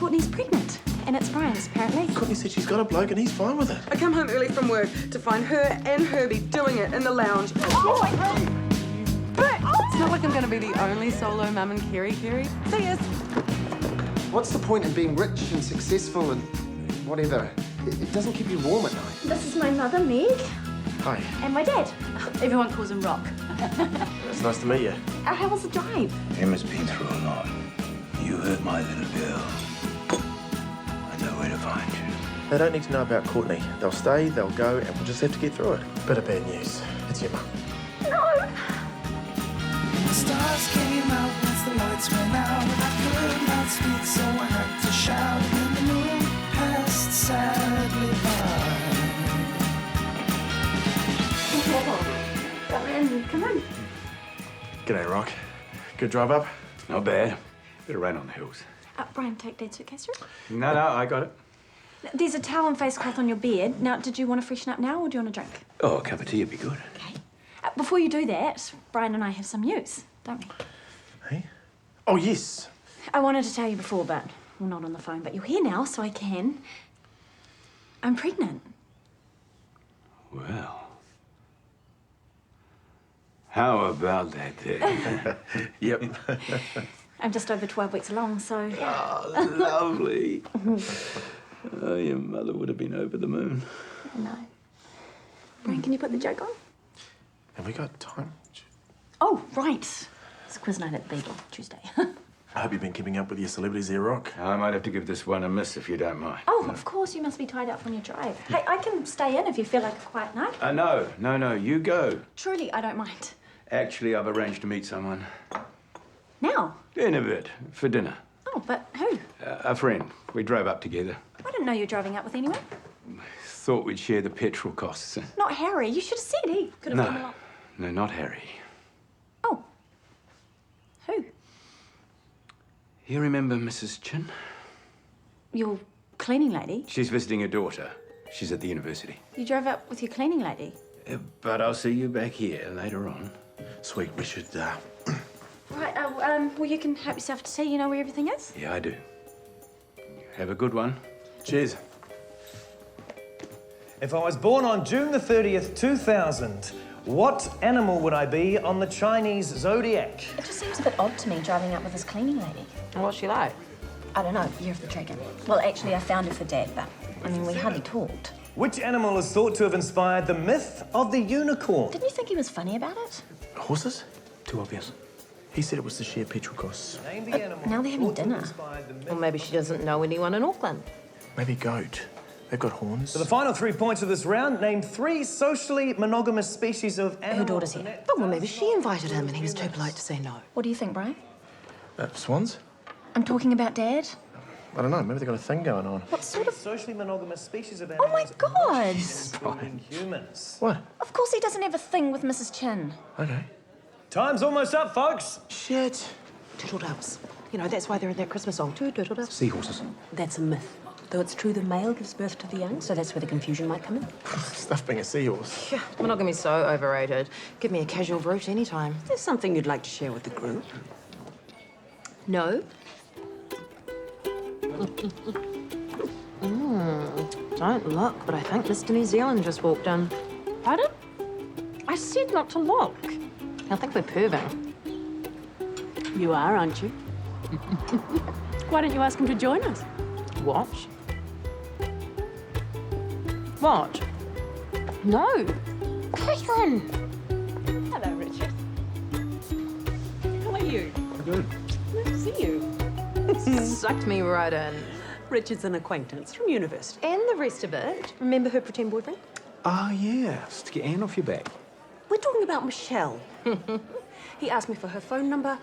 Courtney's pregnant. And it's Brian's, apparently. Courtney said she's got a bloke and he's fine with it. I come home early from work to find her and Herbie doing it in the lounge. Oh, It's not like I'm going to be the only solo mum and Kerry. See us. What's the point in being rich and successful and whatever? It doesn't keep you warm at night. this is my mother, Meg, Hi. and my dad. Everyone calls him Rock. It's nice to meet you. How was the drive? Emma's been through a lot. You hurt my little girl. I know where to find you. They don't need to know about Courtney. They'll stay, they'll go, and we'll just have to get through it. Bit of bad news. It's your mum. No! The stars came out once the lights went out. I could not speak, so I had to shout. And the moon passed sadly by. Come on. G'day, Rock. Good drive up? Not bad. Bit of rain on the hills. Brian, take Dad's suitcase through. No, I got it. There's a towel and face cloth on your bed. Now, did you want to freshen up now or do you want a drink? Oh, a cup of tea would be good. Okay. Before you do that, Brian and I have some news, don't we? Hey? Oh, yes. I wanted to tell you before, but well, not on the phone. But you're here now, so I can. I'm pregnant. Well. How about that, then? Yep. I'm just over 12 weeks along, so... Oh, lovely. Oh, your mother would have been over the moon. No. Brian, can you put the joke on? Have we got time? Oh, right. It's quiz night at the Beagle, Tuesday. I hope you've been keeping up with your celebrities there, Rock. I might have to give this one a miss if you don't mind. Oh, of course, you must be tied up on your drive. Hey, I can stay in if you feel like a quiet night. No, you go. Truly, I don't mind. Actually, I've arranged to meet someone. Now? In a bit, for dinner. Oh, but who? A friend. We drove up together. I didn't know you were driving up with anyone. Thought we'd share the petrol costs. Not Harry. You should have said he could have come along. No, not Harry. Oh. Who? You remember Mrs. Chin? Your cleaning lady? She's visiting her daughter. She's at the university. You drove up with your cleaning lady? But I'll see you back here later on. Sweet, we should, Right, well, you can help yourself to tea. You know where everything is? Yeah, I do. Have a good one. Cheers. If I was born on June the 30th, 2000, what animal would I be on the Chinese zodiac? It just seems a bit odd to me driving up with this cleaning lady. And what's she like? I don't know, Year of the Dragon. Well, actually, I found her for Dad, but, I mean, we hardly talked. Which animal is thought to have inspired the myth of the unicorn? Didn't you think he was funny about it? Horses? Too obvious. He said it was to share petrol costs. Name the animal now they're having thought to have dinner. inspired the myth. Or maybe she doesn't know anyone in Auckland. Maybe goat. They've got horns. For the final 3 points of this round, name 3 socially monogamous species of animals. Her daughter's here. Oh, well, maybe she invited him and he was too polite to say no. What do you think, Brian? Swans? I'm talking about Dad. I don't know. Maybe they've got a thing going on. What sort of... Socially monogamous species of Oh, my animals. God! Including humans. What? Of course he doesn't have a thing with Mrs. Chin. Okay. Time's almost up, folks. Shit. Turtle doves. You know, that's why they're in that Christmas song, too, turtle doves. Seahorses. That's a myth. Though it's true the male gives birth to the young, so that's where the confusion might come in. Stuff being a seahorse. Yeah, monogamy's so overrated. Give me a casual brooch anytime. There's something you'd like to share with the group. No? Don't look, but I think Mr. New Zealand just walked in. Pardon? I said not to look. I think we're perving. You are, aren't you? Why don't you ask him to join us? What? What? No. Caitlin! Hello, Richard. How are you? Good. Nice to see you. Sucked me right in. Richard's an acquaintance from university. And the rest of it. Remember her pretend boyfriend? Oh, yeah. Just to get Anne off your back. We're talking about Michelle. He asked me for her phone number,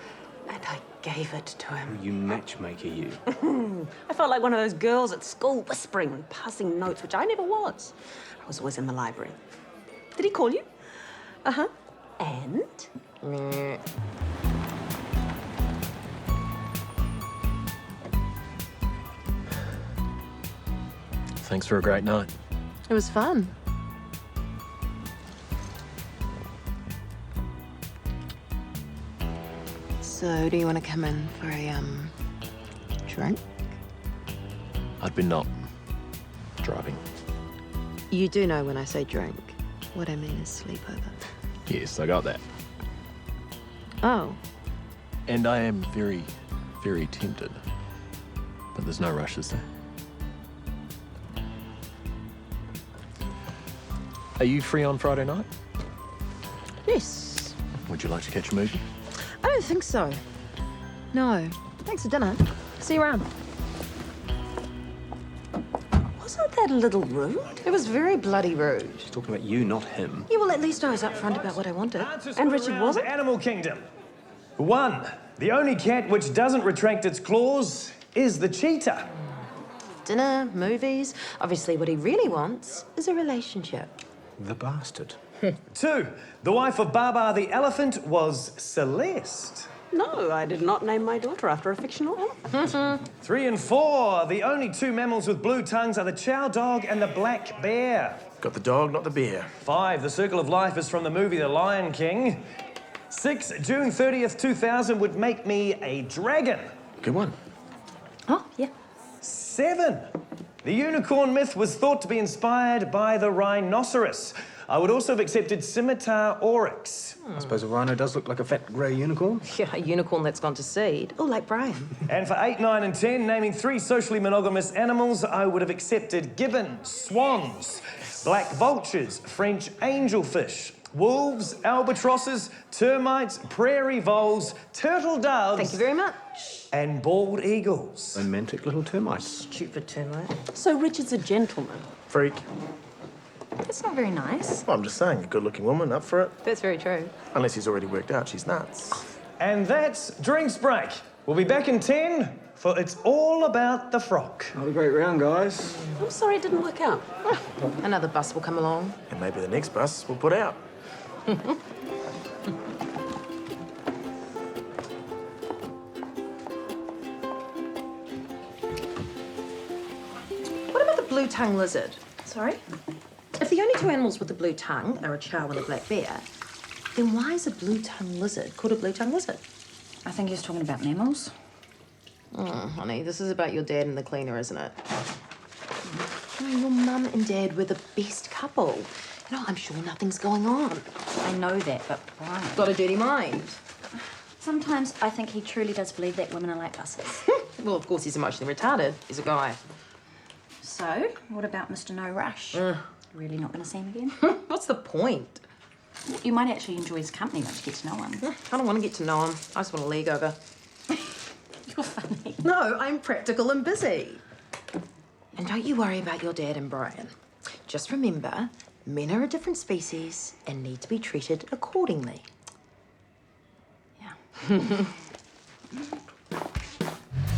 and I gave it to him. You matchmaker, you. I felt like one of those girls at school whispering and passing notes, which I never was. I was always in the library. Did he call you? Uh-huh. And? Thanks for a great night. It was fun. So, do you want to come in for a, drink? I'd been not driving. You do know when I say drink, what I mean is sleepover. Yes, I got that. Oh, And I am very, very tempted. But there's no rush, is there? Are you free on Friday night? yes. Would you like to catch a movie? I don't think so. No. Thanks for dinner. See you around. Wasn't that a little rude? It was very bloody rude. She's talking about you, not him. Yeah, well, at least I was upfront about what I wanted. And Richard wasn't? Animal Kingdom. 1. The only cat which doesn't retract its claws is the cheetah. Dinner, movies. Obviously, what he really wants is a relationship. The bastard. 2. The wife of Baba the elephant was Celeste. No, I did not name my daughter after a fictional elephant. 3 and 4. The only 2 mammals with blue tongues are the chow dog and the black bear. Got the dog, not the bear. 5. The circle of life is from the movie The Lion King. 6. June 30th, 2000 would make me a dragon. Good one. Oh, yeah. 7. The unicorn myth was thought to be inspired by the rhinoceros. I would also have accepted scimitar oryx. I suppose a rhino does look like a fat grey unicorn. Yeah, a unicorn that's gone to seed. Oh, like Brian. And for 8, 9 and 10, naming 3 socially monogamous animals, I would have accepted gibbons, swans, black vultures, French angelfish, wolves, albatrosses, termites, prairie voles, turtle doves... Thank you very much. ...and bald eagles. Romantic little termites. Stupid termite. So Richard's a gentleman. Freak. That's not very nice. Well, I'm just saying, a good-looking woman, up for it. That's very true. Unless he's already worked out she's nuts. And that's Drinks Break. We'll be back in 10 for It's All About the Frock. Not a great round, guys. I'm sorry it didn't work out. Another bus will come along. And maybe the next bus will put out. What about the blue-tongue lizard? Sorry? If the only 2 animals with the blue tongue are a chow and a black bear, then why is a blue-tongue lizard called a blue-tongue lizard? I think he was talking about mammals. Oh, honey, this is about your dad and the cleaner, isn't it? Your mum and dad were the best couple. You know, I'm sure nothing's going on. I know that, but Brian... Got a dirty mind. Sometimes I think he truly does believe that women are like buses. Well, of course, he's emotionally retarded. He's a guy. So, what about Mr. No Rush? Really not going to see him again? What's the point? You might actually enjoy his company once you get to know him. I don't want to get to know him. I just want to league over. You're funny. No, I'm practical and busy. And don't you worry about your dad and Brian. Just remember, men are a different species and need to be treated accordingly. Yeah.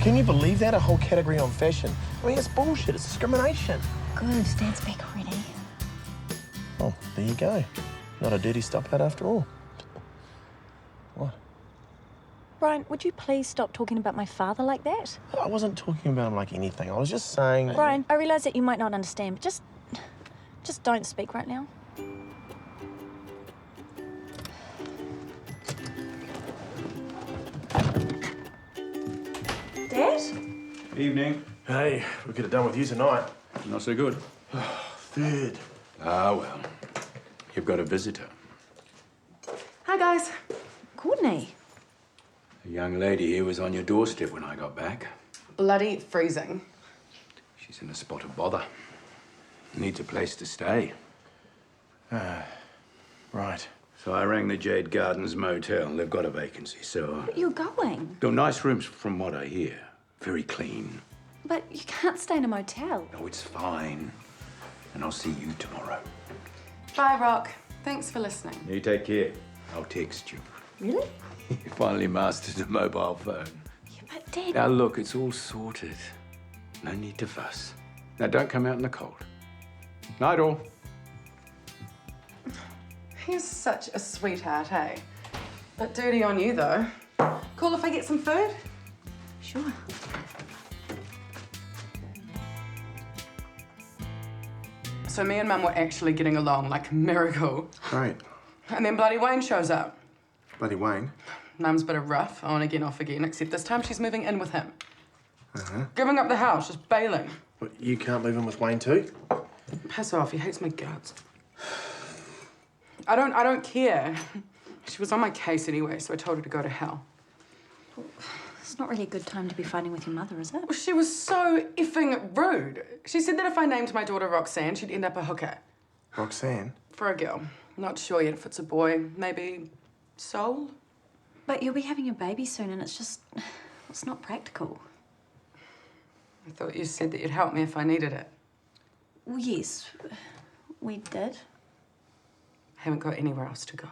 Can you believe that? A whole category on fashion. I mean, it's bullshit. It's discrimination. Good, Dad's back already. Oh, there you go. Not a dirty stop-out after all. What? Brian, would you please stop talking about my father like that? I wasn't talking about him like anything. I was just saying... Brian, I realise that you might not understand, but just don't speak right now. Dad? Evening. Hey, we'll get it done with you tonight. Not so good. Third. Ah, well. You've got a visitor. Hi, guys. Courtney. A young lady here was on your doorstep when I got back. Bloody freezing. She's in a spot of bother. Needs a place to stay. Right. So I rang the Jade Gardens Motel. They've got a vacancy, so... But you're going. They're nice rooms from what I hear. Very clean. But you can't stay in a motel. No, it's fine. And I'll see you tomorrow. Bye, Rock. Thanks for listening. You take care. I'll text you. Really? You finally mastered a mobile phone. Yeah, but Dad... Now, look, it's all sorted. No need to fuss. Now, don't come out in the cold. Night all. He's such a sweetheart, hey? Bit dirty on you, though. Cool if I get some food? Sure. So me and Mum were actually getting along like a miracle. Right. And then bloody Wayne shows up. Bloody Wayne. Mum's a bit of rough, on again, off again, except this time she's moving in with him. Giving up the house, just bailing. What, you can't move in with Wayne too? Piss off, he hates my guts. I don't care. She was on my case anyway, so I told her to go to hell. It's not really a good time to be fighting with your mother, is it? Well, she was so effing rude. She said that if I named my daughter Roxanne, she'd end up a hooker. Roxanne? For a girl. Not sure yet if it's a boy. Maybe Soul? But you'll be having a baby soon and it's not practical. I thought you said that you'd help me if I needed it. Well, yes, we did. Haven't got anywhere else to go.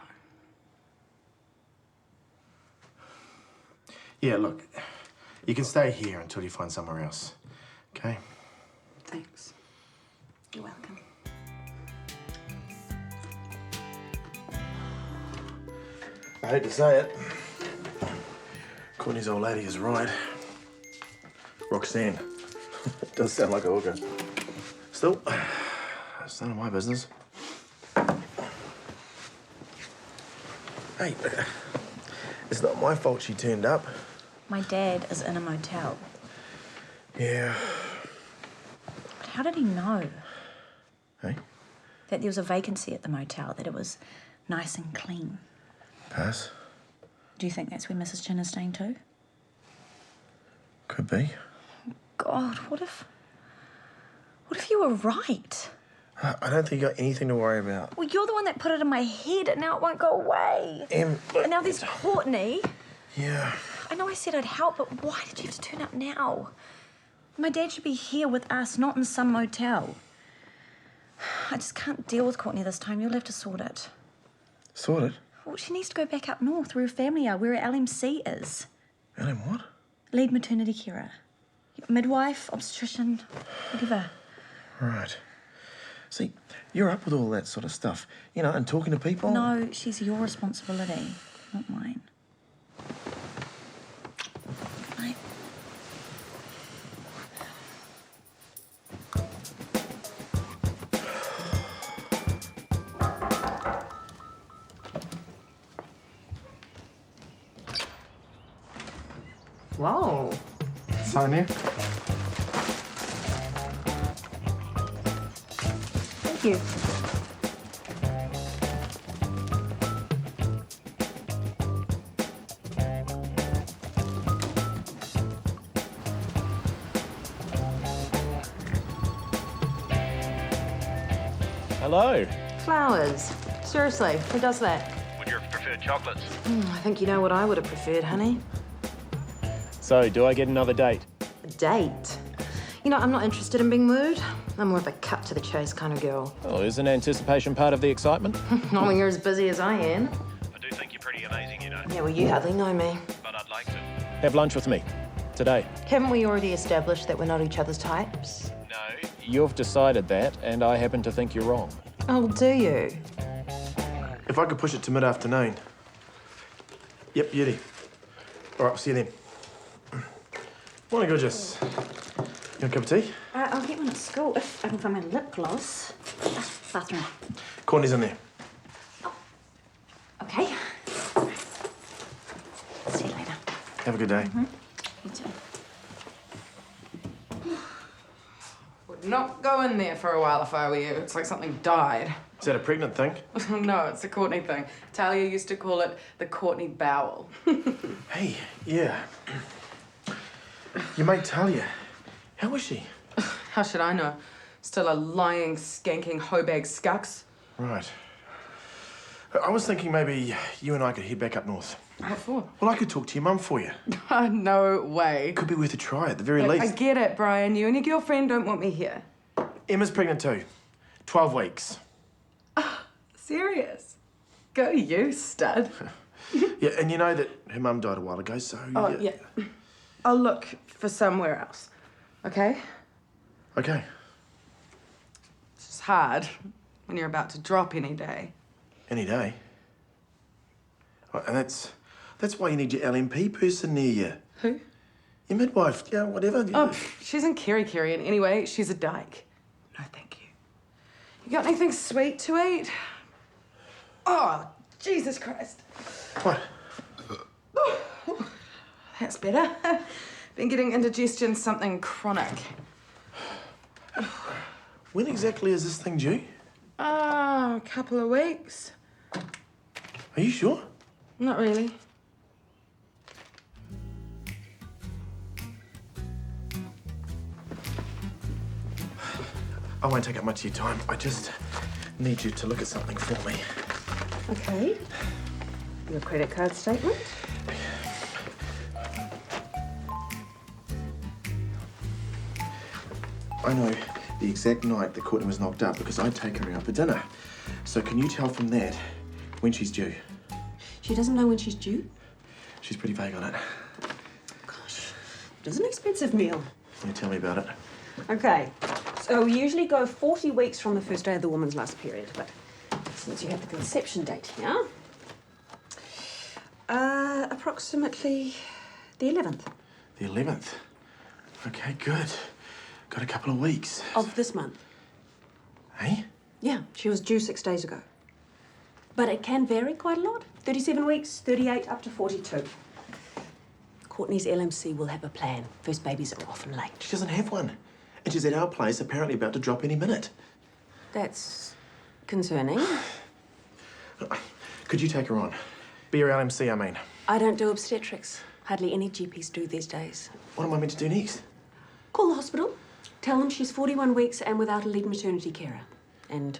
Yeah, look, you can stay here until you find somewhere else, okay? Thanks. You're welcome. I hate to say it. Courtney's old lady is right. Roxanne. Does sound like a hooker. Still, it's none of my business. Hey, it's not my fault she turned up. My dad is in a motel. Yeah. But how did he know Hey? that there was a vacancy at the motel, that it was nice and clean? Pass. Do you think that's where Mrs. Chin is staying too? Could be. God, what if you were right? I don't think you got anything to worry about. Well, you're the one that put it in my head and now it won't go away. Look, And now there's Courtney. Yeah. I know I said I'd help, but why did you have to turn up now? My dad should be here with us, not in some motel. I just can't deal with Courtney this time. You'll have to sort it. Sort it? Well, she needs to go back up north where her family are, where her LMC is. Ellen, what? Lead maternity carer. Midwife, obstetrician, whatever. Right. See, you're up with all that sort of stuff, you know, and talking to people. No, she's your responsibility, not mine. Right. Whoa. Sonia? Thank you. Hello. Flowers. Seriously, who does that? Would your preferred chocolates? I think you know what I would have preferred, honey. So, do I get another date? A date. You know, I'm not interested in being wooed. I'm more of a cut to the chase kind of girl. Oh, isn't anticipation part of the excitement? Not when you're as busy as I am. I do think you're pretty amazing, you know. Yeah, well, you hardly know me. But I'd like to. Have lunch with me. Today. Haven't we already established that we're not each other's types? No. You've decided that, and I happen to think you're wrong. Oh, do you? If I could push it to mid-afternoon. Yep, beauty. All right, see you then. Morning, gorgeous. You want a cup of tea? I'll get one at school if I can find my lip gloss. Bathroom. Courtney's in there. Okay. See you later. Have a good day. You too. Would not go in there for a while if I were you. It's like something died. Is that a pregnant thing? No, it's a Courtney thing. Talia used to call it the Courtney bowel. Hey, yeah. Your mate Talia. How is she? How should I know? Still a lying, skanking, hoe-bag scucks. Right. I was thinking maybe you and I could head back up north. What for? Well, I could talk to your mum for you. No way. Could be worth a try at the very I least. get it, Brian. You and your girlfriend don't want me here. Emma's pregnant too. 12 weeks. Serious? Go you, stud. Yeah, and you know that her mum died a while ago, so... Oh, yeah. I'll look for somewhere else. Okay? Okay. It's just hard when you're about to drop any day. Any day. Oh, and that's why you need your LMP person near you. Who? Your midwife, yeah, whatever. Oh, she's in Kerry, and anyway, she's a dyke. No, thank you. You got anything sweet to eat? Oh, Jesus Christ. What? That's better. Been getting indigestion, something chronic. When exactly is this thing due? A couple of weeks. Are you sure? Not really. I won't take up much of your time. I just need you to look at something for me. Okay. Your credit card statement. I know the exact night that Courtney was knocked up because I'd taken her out for dinner. So can you tell from that when she's due? She doesn't know when she's due? She's pretty vague on it. Gosh, it is an expensive meal. Yeah, tell me about it. Okay, so we usually go 40 weeks from the first day of the woman's last period, but since you have the conception date here, approximately the 11th. The 11th? Okay, good. Got a couple of weeks. Of this month. Hey? Yeah, she was due 6 days ago. But it can vary quite a lot. 37 weeks, 38, up to 42. Courtney's LMC will have a plan. First babies are often late. She doesn't have one. And she's at our place, apparently about to drop any minute. That's concerning. Could you take her on? Be her LMC, I mean. I don't do obstetrics. Hardly any GPs do these days. What am I meant to do next? Call the hospital. Tell them she's 41 weeks and without a lead maternity carer. And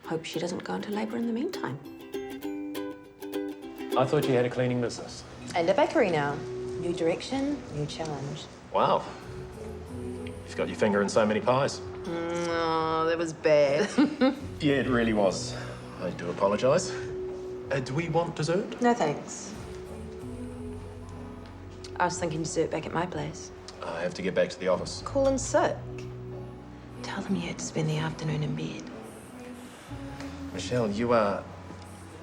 hope she doesn't go into labour in the meantime. I thought you had a cleaning business. And a bakery now. New direction, new challenge. Wow. You've got your finger in so many pies. Oh, that was bad. Yeah, it really was. I do apologise. Do we want dessert? No thanks. I was thinking dessert back at my place. I have to get back to the office. Call in sick. Tell them you had to spend the afternoon in bed. Michelle, you are,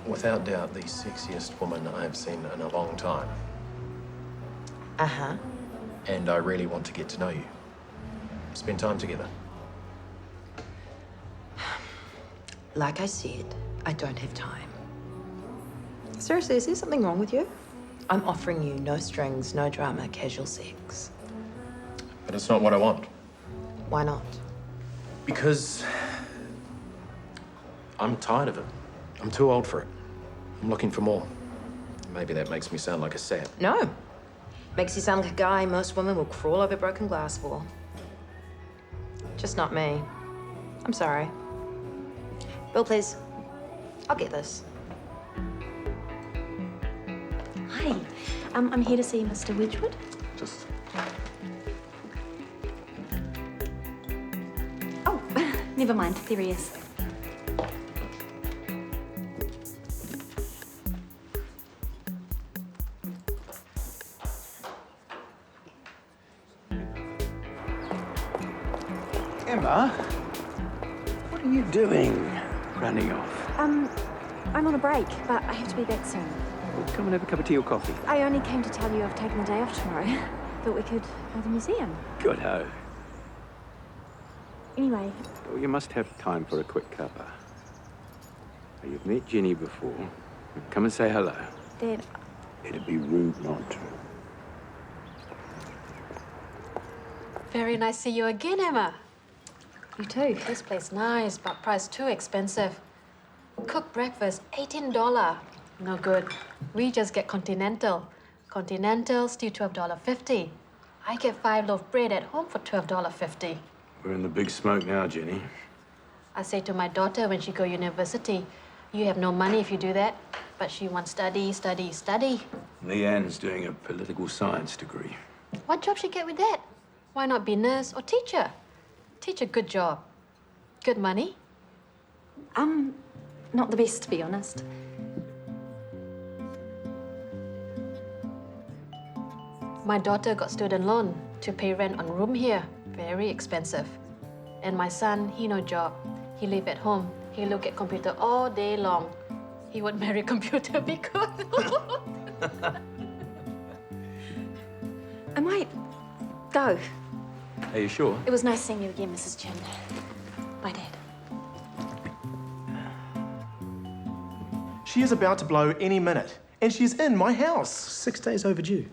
without doubt, the sexiest woman I've seen in a long time. Uh-huh. And I really want to get to know you. Spend time together. Like I said, I don't have time. Seriously, is there something wrong with you? I'm offering you no strings, no drama, casual sex. But it's not what I want. Why not? Because I'm tired of it. I'm too old for it. I'm looking for more. Maybe that makes me sound like a sap. No. Makes you sound like a guy most women will crawl over broken glass for. Just not me. I'm sorry. Bill, please. I'll get this. Hi. I'm here to see Mr. Wedgwood. Just... Oh, never mind. There he is. Emma, what are you doing? Running off. I'm on a break, but I have to be back soon. Well, come and have a cup of tea or coffee. I only came to tell you I've taken the day off tomorrow. Thought we could go to the museum. Good ho. Anyway, Well, you must have time for a quick cuppa. Now, you've met Jenny before. Come and say hello. Dad, It'd be rude not to. Very nice to see you again, Emma. you too. This place nice, but price too expensive. Cooked breakfast, $18. No good. We just get continental. Continental, still $12.50. I get 5 loaf bread at home for $12.50. We're in the big smoke now, Jenny. I say to my daughter when she go university, you have no money if you do that. But she wants study, study, study. Leanne's doing a political science degree. What job she get with that? Why not be nurse or teacher? Teacher, good job. Good money. Not the best, to be honest. My daughter got student loan to pay rent on room here. Very expensive. And my son, he no job. He live at home. He look at computer all day long. He would marry computer because... I might go. Are you sure? It was nice seeing you again, Mrs. Chen. Bye, Dad. She is about to blow any minute, and she's in my house. 6 days overdue.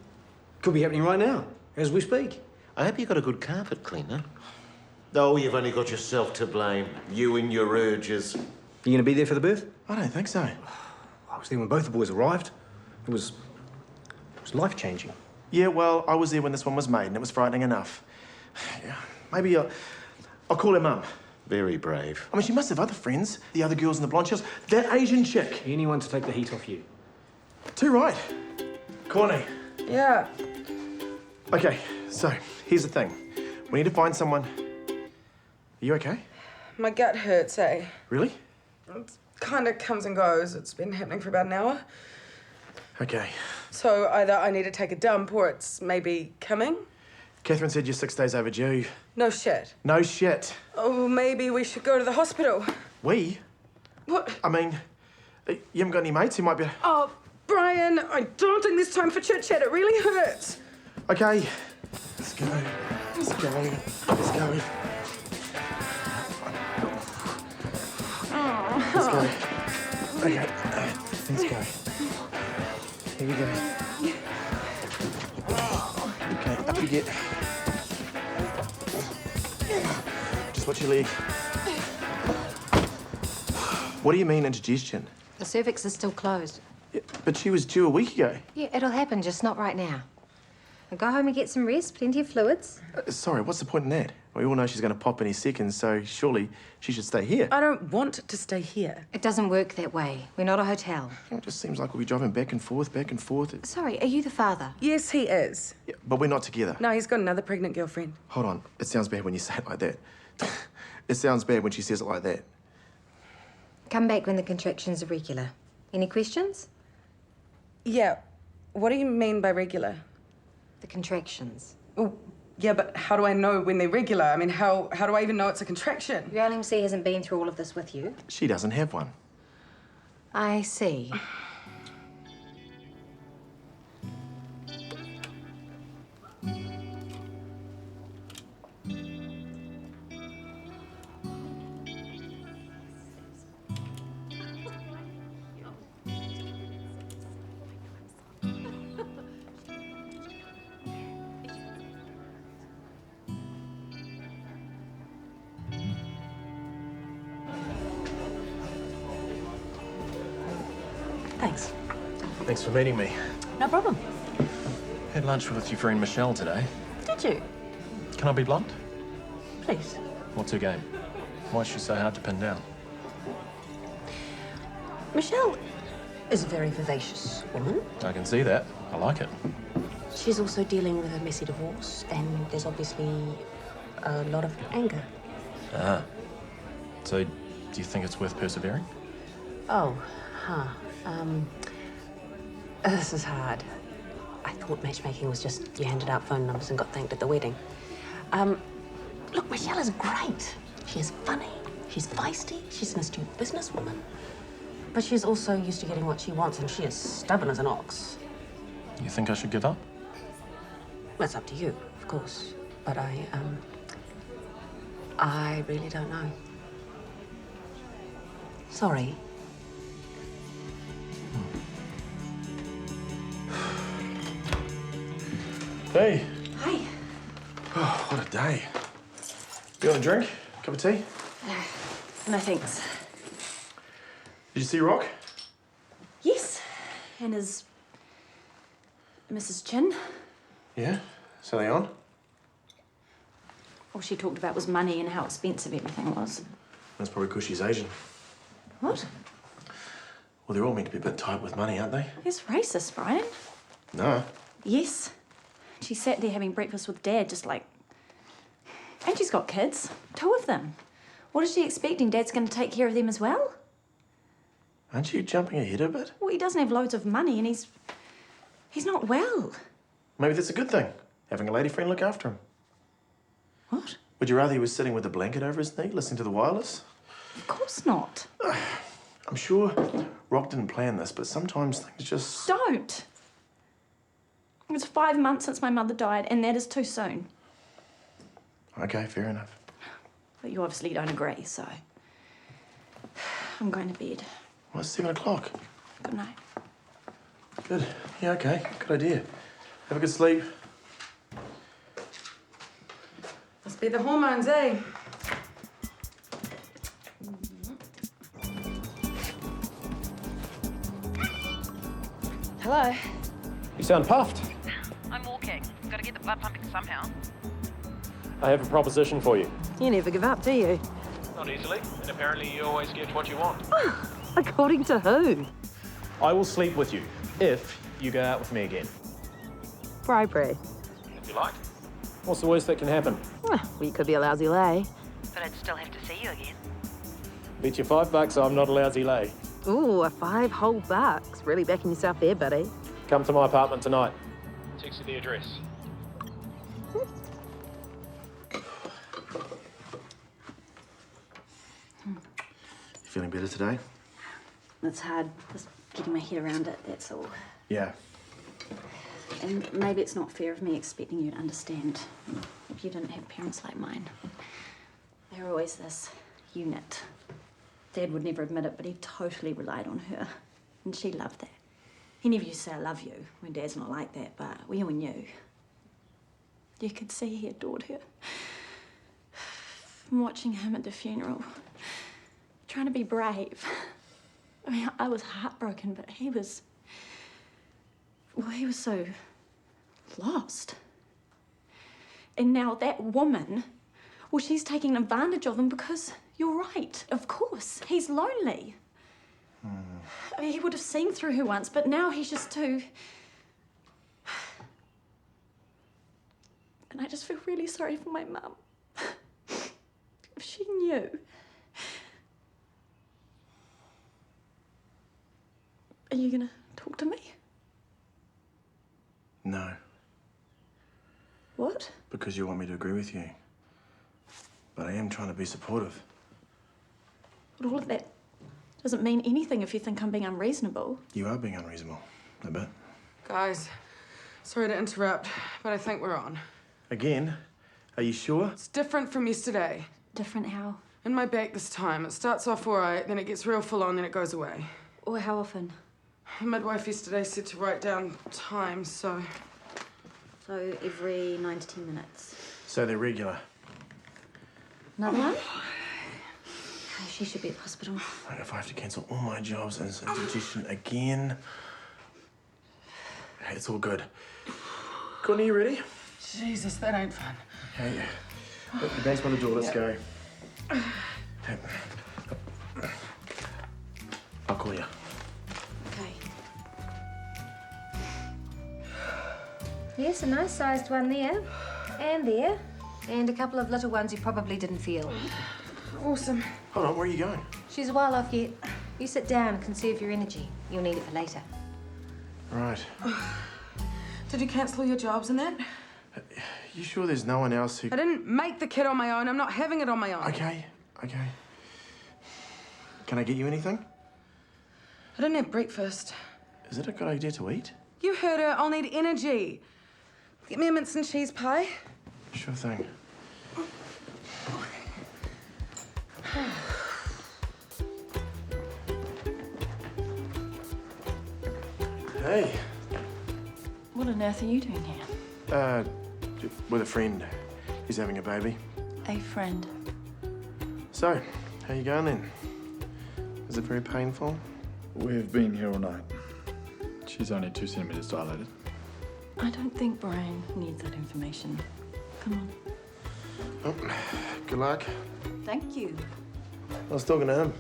Could be happening right now, as we speak. I hope you got a good carpet cleaner. Oh, you've only got yourself to blame. You and your urges. You gonna be there for the birth? I don't think so. I was there when both the boys arrived. It was life-changing. Yeah, well, I was there when this one was made, and it was frightening enough. Yeah, maybe I'll call her mum. Very brave. I mean, she must have other friends. The other girls in the blonde shells. That Asian chick. Anyone to take the heat off you. Too right. Courtney. Yeah. Okay, so here's the thing. We need to find someone. Are you okay? My gut hurts, eh? Really? It kind of comes and goes. It's been happening for about an hour. Okay. So either I need to take a dump or it's maybe coming. Catherine said you're 6 days overdue. No shit. No shit. Oh, maybe we should go to the hospital. We? What? I mean, you haven't got any mates who might be... Oh, Brian, I don't think there's time for chit-chat. It really hurts. Okay. Let's go. Let's go. Let's go. Let's go. Okay. Let's go. Here we go. Okay, up you get. Just watch your leg. What do you mean, indigestion? The cervix is still closed. Yeah, but she was due a week ago. Yeah, it'll happen, just not right now. Now go home and get some rest, plenty of fluids. Sorry, what's the point in that? We all know she's going to pop any second, so surely she should stay here. I don't want to stay here. It doesn't work that way. We're not a hotel. It just seems like we'll be driving back and forth, back and forth. Sorry, are you the father? Yes, he is. Yeah, but we're not together. No, he's got another pregnant girlfriend. Hold on. It sounds bad when you say it like that. It sounds bad when she says it like that. Come back when the contractions are regular. Any questions? Yeah. What do you mean by regular? The contractions. Oh, yeah, but how do I know when they're regular? I mean, how do I even know it's a contraction? Your LMC hasn't been through all of this with you. She doesn't have one. I see. Thanks. Thanks for meeting me. No problem. Had lunch with your friend Michelle today. Did you? Can I be blunt? Please. What's her game? Why is she so hard to pin down? Michelle is a very vivacious woman. I can see that. I like it. She's also dealing with a messy divorce, and there's obviously a lot of anger. Ah. So, do you think it's worth persevering? Oh, huh. This is hard. I thought matchmaking was just you handed out phone numbers and got thanked at the wedding. Look, Michelle is great. She is funny, she's feisty, she's an astute businesswoman. But she's also used to getting what she wants, and she is stubborn as an ox. You think I should give up? That's up to you, of course. But I really don't know. Sorry. Hey. Hi. Oh, what a day. You want a drink? Cup of tea? No, thanks. Did you see Rock? Yes. And his... Mrs. Chin. Yeah? So they on? All she talked about was money and how expensive everything was. That's probably because she's Asian. What? Well, they're all meant to be a bit tight with money, aren't they? It's racist, Brian. No. Yes. She sat there having breakfast with Dad, just like... And she's got kids. 2 of them. What is she expecting? Dad's going to take care of them as well? Aren't you jumping ahead a bit? Well, he doesn't have loads of money and he's not well. Maybe that's a good thing, having a lady friend look after him. What? Would you rather he was sitting with a blanket over his knee, listening to the wireless? Of course not. I'm sure Rock didn't plan this, but sometimes things just... Don't. It's 5 months since my mother died, and that is too soon. Okay, fair enough. But you obviously don't agree, so... I'm going to bed. Well, it's 7 o'clock. Good night. Good. Yeah, okay. Good idea. Have a good sleep. Must be the hormones, eh? Hello. You sound puffed. I'm walking. Got to get the blood pumping somehow. I have a proposition for you. You never give up, do you? Not easily, and apparently you always get what you want. According to who? I will sleep with you if you go out with me again. Bribery. If you like. What's the worst that can happen? Well, you could be a lousy lay. But I'd still have to see you again. Bet you $5 I'm not a lousy lay. Ooh, a 5 whole bucks. Really backing yourself there, buddy. Come to my apartment tonight. Text you the address. You feeling better today? It's hard, just getting my head around it, that's all. Yeah. And maybe it's not fair of me expecting you to understand if you didn't have parents like mine. They were always this unit. Dad would never admit it, but he totally relied on her. And she loved that. He never used to say, I love you, when Dad's not like that, but we all knew. You could see he adored her. From watching him at the funeral, trying to be brave. I mean, I was heartbroken, but he was... Well, he was so lost. And now that woman, well, she's taking advantage of him because you're right, of course, he's lonely. I mean, he would have seen through her once, but now he's just too... And I just feel really sorry for my mum. If she knew. Are you gonna talk to me? No. What? Because you want me to agree with you. But I am trying to be supportive. But all of that doesn't mean anything if you think I'm being unreasonable. You are being unreasonable, a bit. Guys, sorry to interrupt, but I think we're on. Again? Are you sure? It's different from yesterday. Different how? In my back this time. It starts off all right, then it gets real full on, then it goes away. Or how often? The midwife yesterday said to write down times, so... So every 9 to 10 minutes. So they're regular. Another one? She should be at the hospital. Right, if I have to cancel all my jobs as a dietitian again... Hey, it's all good. Courtney, you ready? Jesus, that ain't fun. Hey, look, the bank's by the door, let's go. Hey. I'll call you. Okay. Yes, a nice sized one there. And there. And a couple of little ones you probably didn't feel. Awesome. Hold on, where are you going? She's a while off yet. You sit down, conserve your energy. You'll need it for later. Right. Did you cancel your jobs and that? You sure there's no one else who... I didn't make the kid on my own. I'm not having it on my own. Okay. Can I get you anything? I didn't have breakfast. Is it a good idea to eat? You heard her. I'll need energy. Get me a mince and cheese pie. Sure thing. Hey. What on earth are you doing here? With a friend. He's having a baby. A friend. So, how you going then? Is it very painful? We've been here all night. She's only 2 centimeters dilated. I don't think Brian needs that information. Come on. Oh, good luck. Thank you. I was talking to him.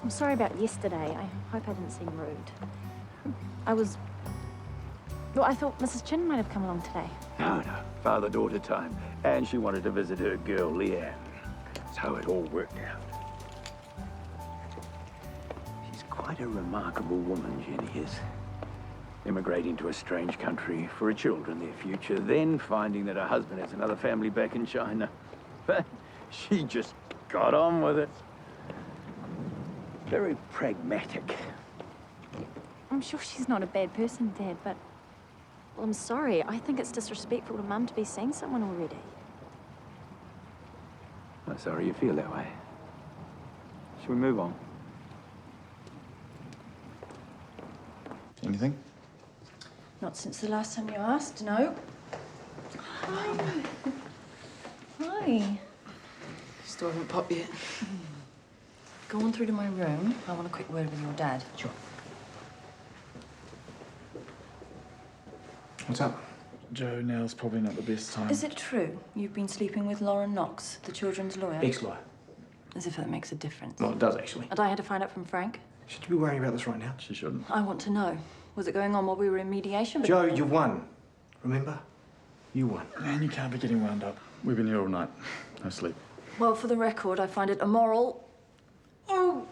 I'm sorry about yesterday. I hope I didn't seem rude. Well, I thought Mrs. Chin might have come along today. No, father-daughter time. And she wanted to visit her girl, Leanne. That's how it all worked out. She's quite a remarkable woman, Jenny is. Immigrating to a strange country for her children, their future, then finding that her husband has another family back in China. But she just got on with it. Very pragmatic. I'm sure she's not a bad person, Dad, but... Well, I'm sorry. I think it's disrespectful to Mum to be seeing someone already. I'm sorry you feel that way. Shall we move on? Anything? Not since the last time you asked, no. Hi. Still haven't popped yet. Go on through to my room. I want a quick word with your dad. Sure. What's up? Joe, now's probably not the best time. Is it true you've been sleeping with Lauren Knox, the children's lawyer? Ex-lawyer. As if that makes a difference. Well, it does, actually. And I had to find out from Frank. Should you be worrying about this right now? She shouldn't. I want to know. Was it going on while we were in mediation? Joe, you won. Remember? You won. Man, you can't be getting wound up. We've been here all night. No sleep. Well, for the record, I find it immoral. Oh,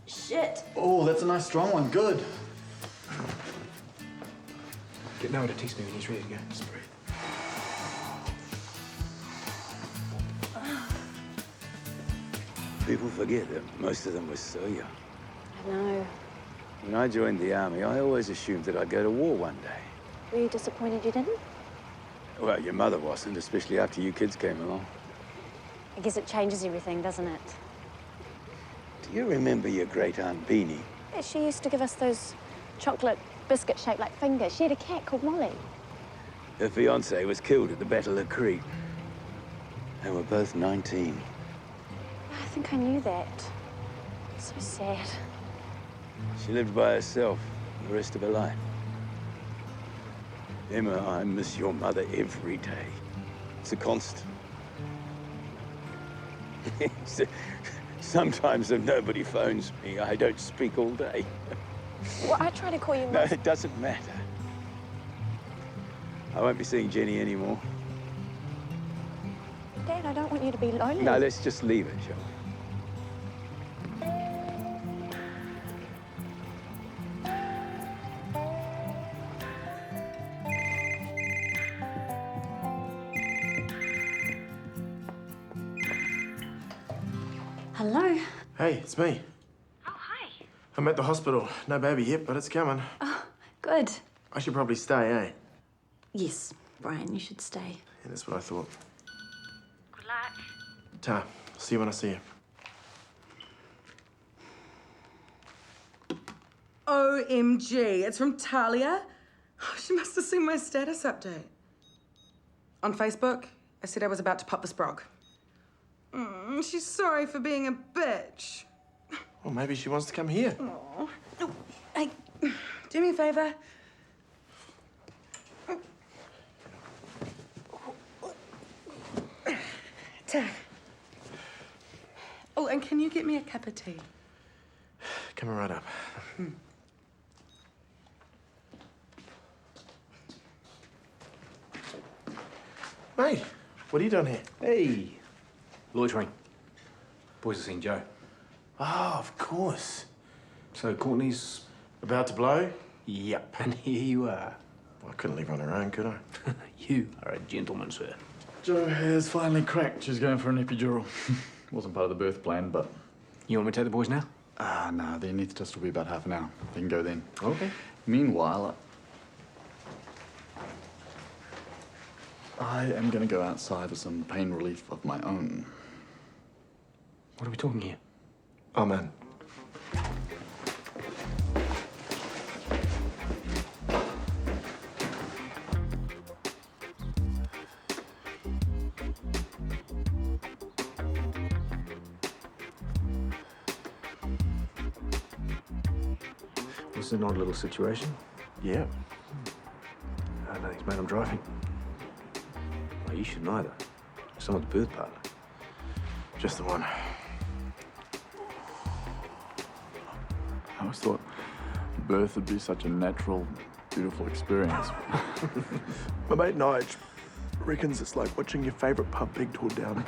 shit. Oh, that's a nice strong one. Good. Get Noah to text me when he's ready to go. Just breathe. People forget that most of them were so young. I know. When I joined the army, I always assumed that I'd go to war one day. Were you disappointed you didn't? Well, your mother wasn't, especially after you kids came along. I guess it changes everything, doesn't it? Do you remember your great-aunt Beanie? Yeah, she used to give us those chocolate biscuits shaped like fingers. She had a cat called Molly. Her fiancé was killed at the Battle of Crete. They were both 19. I think I knew that. So sad. She lived by herself the rest of her life. Emma, I miss your mother every day. It's a constant. Sometimes if nobody phones me, I don't speak all day. Well, I try to call you No, it doesn't matter. I won't be seeing Jenny anymore. Dad, I don't want you to be lonely. No, let's just leave it, shall we? Hello. Hey, it's me. Oh, hi. I'm at the hospital. No baby yet, but it's coming. Oh, good. I should probably stay, eh? Yes, Brian, you should stay. Yeah, that's what I thought. Good luck. Ta. See you when I see you. OMG, it's from Talia. Oh, she must have seen my status update. On Facebook, I said I was about to pop the sprog. She's sorry for being a bitch. Well, maybe she wants to come here. Oh, hey, do me a favor. Oh, and can you get me a cup of tea? Coming right up. Mate, what are you doing here? Hey. Loitering. Boys have seen Joe. Oh, of course. So Courtney's about to blow? Yep. And here you are. I couldn't leave her on her own, could I? You are a gentleman, sir. Joe has finally cracked. She's going for an epidural. Wasn't part of the birth plan, but... You want me to take the boys now? Nah, the anaesthetist will be about half an hour. They can go then. Okay. Meanwhile, I am going to go outside for some pain relief of my own. What are we talking here? Oh, man. This is an odd little situation. Yeah. Nothing's made. I'm driving. Well, you shouldn't either. Someone's birth partner. Just the one. I always thought birth would be such a natural, beautiful experience. My mate Nige reckons it's like watching your favourite pub being torn down.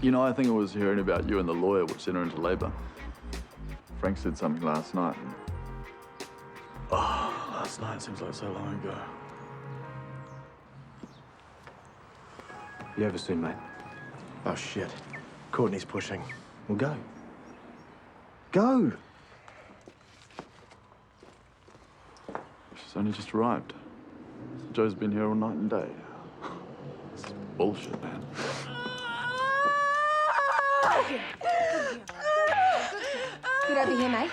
You know, I think I was hearing about you and the lawyer which sent her into labour. Frank said something last night. Oh, last night seems like so long ago. You over soon, mate? Oh, shit. Courtney's pushing. Well, go. Go! She's only just arrived. Joe's been here all night and day. This is bullshit, man. Get over here, mate.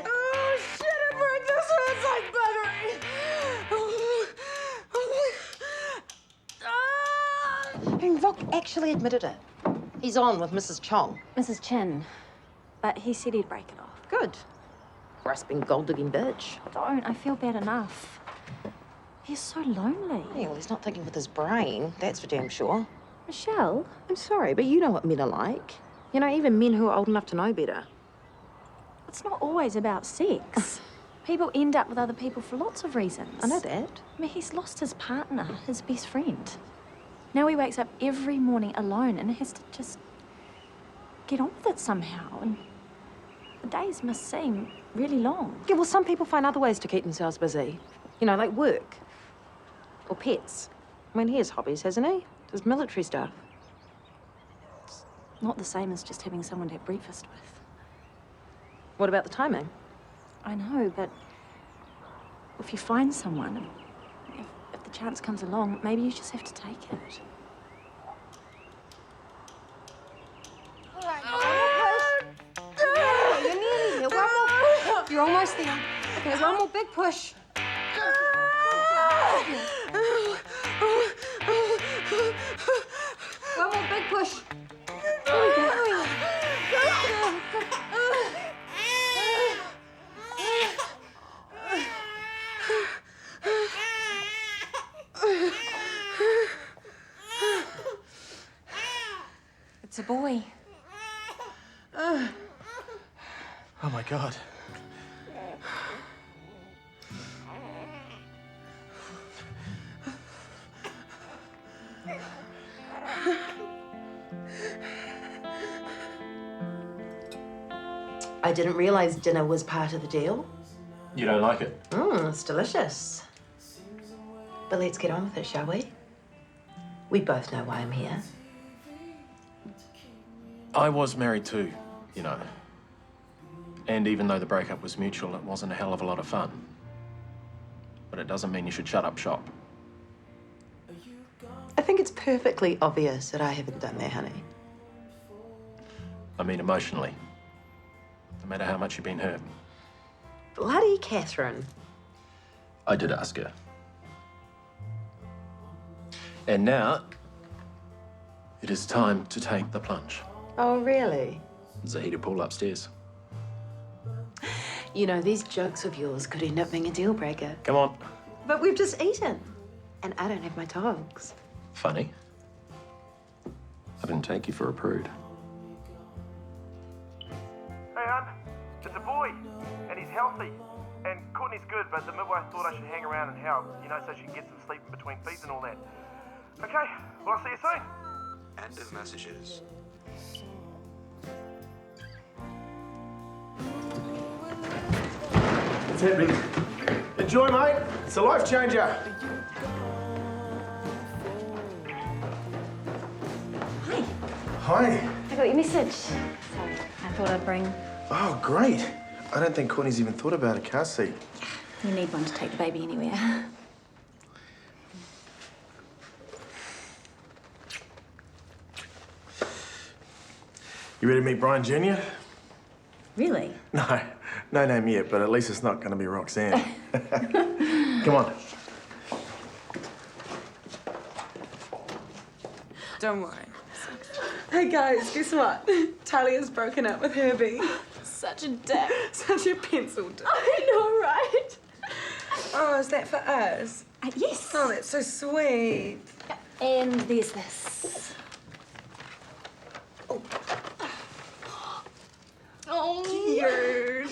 Oh, shit, it broke this one. It's like buggery. Oh, Actually admitted it. He's on with Mrs. Chong. Mrs. Chin. But he said he'd break it off. Good. Grasping, gold-digging bitch. Don't. I feel bad enough. He's so lonely. Yeah, well, he's not thinking with his brain. That's for damn sure. Michelle? I'm sorry, but you know what men are like. You know, even men who are old enough to know better. It's not always about sex. People end up with other people for lots of reasons. I know that. I mean, he's lost his partner, his best friend. Now he wakes up every morning alone and has to just get on with it somehow. And the days must seem really long. Yeah, well, some people find other ways to keep themselves busy. You know, like work. Or pets. I mean, he has hobbies, hasn't he? Does military stuff. It's not the same as just having someone to have breakfast with. What about the timing? I know, but if you find someone, if the chance comes along, maybe you just have to take it. All right, you're nearly here. One more. You're almost there. Okay, one more big push. One more big push. There we go. It's a boy. Oh my God. I didn't realize dinner was part of the deal. You don't like it? It's delicious. But let's get on with it, shall we? We both know why I'm here. I was married too, you know. And even though the breakup was mutual, it wasn't a hell of a lot of fun. But it doesn't mean you should shut up shop. I think it's perfectly obvious that I haven't done that, honey. I mean emotionally. No matter how much you've been hurt. Bloody Catherine. I did ask her. And now, it is time to take the plunge. Oh, really? There's a heated pool upstairs. You know, these jokes of yours could end up being a deal breaker. Come on. But we've just eaten. And I don't have my dogs. Funny. I didn't take you for a prude. Hey, hon. It's a boy, and he's healthy. And Courtney's good, but the midwife thought I should hang around and help, you know, so she can get some sleep in between feeds and all that. Okay, well, I'll see you soon. End of messages. That's it, Big. Enjoy, mate. It's a life changer. Hi. Hi. I got your message. So I thought I'd bring... Oh, great. I don't think Courtney's even thought about a car seat. You need one to take the baby anywhere. You ready to meet Brian Jr.? Really? No, no name yet, but at least it's not going to be Roxanne. Come on. Don't worry. Hey guys, guess what? Talia's broken up with Herbie. Such a dick. Such a pencil dick. I know, right? Oh, is that for us? Yes. Oh, that's so sweet. And there's this. Oh, cute.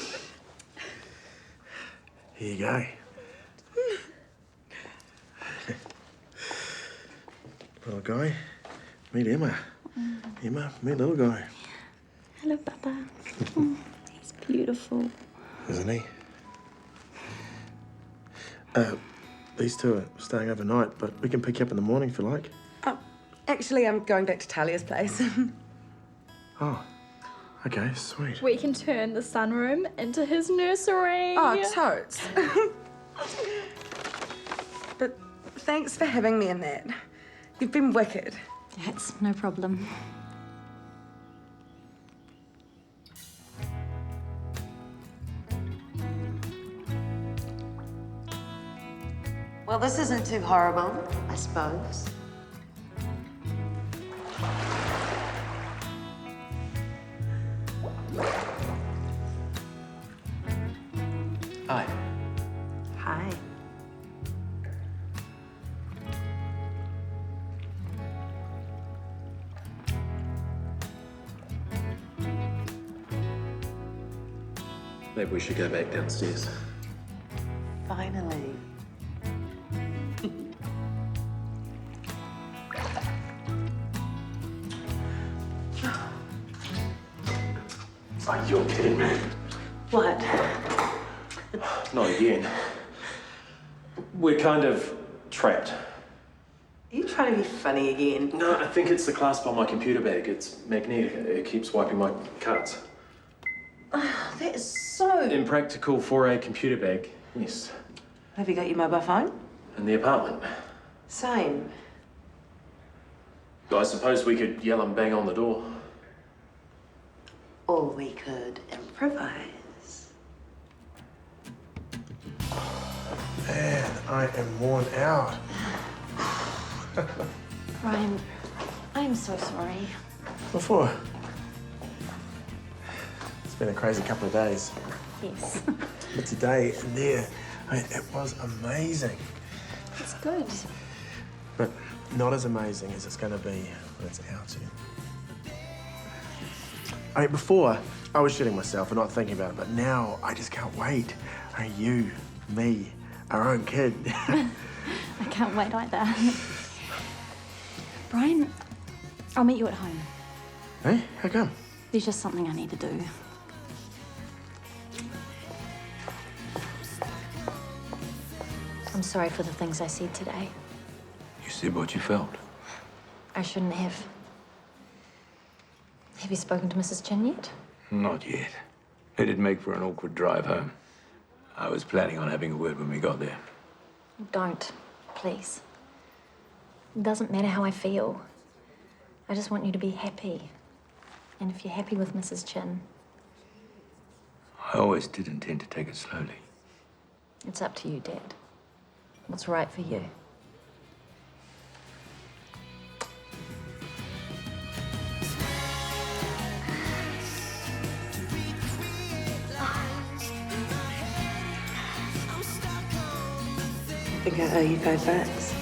Here you go. Little guy, meet Emma. Emma, meet little guy. Hello, Papa. He's beautiful. Isn't he? These two are staying overnight, but we can pick you up in the morning if you like. Actually, I'm going back to Talia's place. Oh, okay, sweet. We can turn the sunroom into his nursery. Oh, totes. But thanks for having me in that. You've been wicked. That's no problem. Well, this isn't too horrible, I suppose. Hi. Hi. Maybe we should go back downstairs. Finally. Oh, you're kidding me. What? Not again. We're kind of trapped. Are you trying to be funny again? No, I think it's the clasp on my computer bag. It's magnetic. It keeps wiping my cuts. That is so... Impractical for a computer bag, yes. Have you got your mobile phone? In the apartment. Same. I suppose we could yell and bang on the door. Or we could improvise. Man, I am worn out. Ryan, I'm so sorry. What for? It's been a crazy couple of days. Yes. But today and there, it was amazing. It's good. But not as amazing as it's going to be when it's out here. I mean, before, I was shitting myself and not thinking about it, but now I just can't wait. I mean, you, me, our own kid. I can't wait either. Brian, I'll meet you at home. Hey, how come? There's just something I need to do. I'm sorry for the things I said today. You said what you felt. I shouldn't have. Have you spoken to Mrs. Chin yet? Not yet. It'd make for an awkward drive home. I was planning on having a word when we got there. Don't, please. It doesn't matter how I feel. I just want you to be happy. And if you're happy with Mrs. Chin, I always did intend to take it slowly. it's up to you, Dad. What's right for you? I think I owe you $5.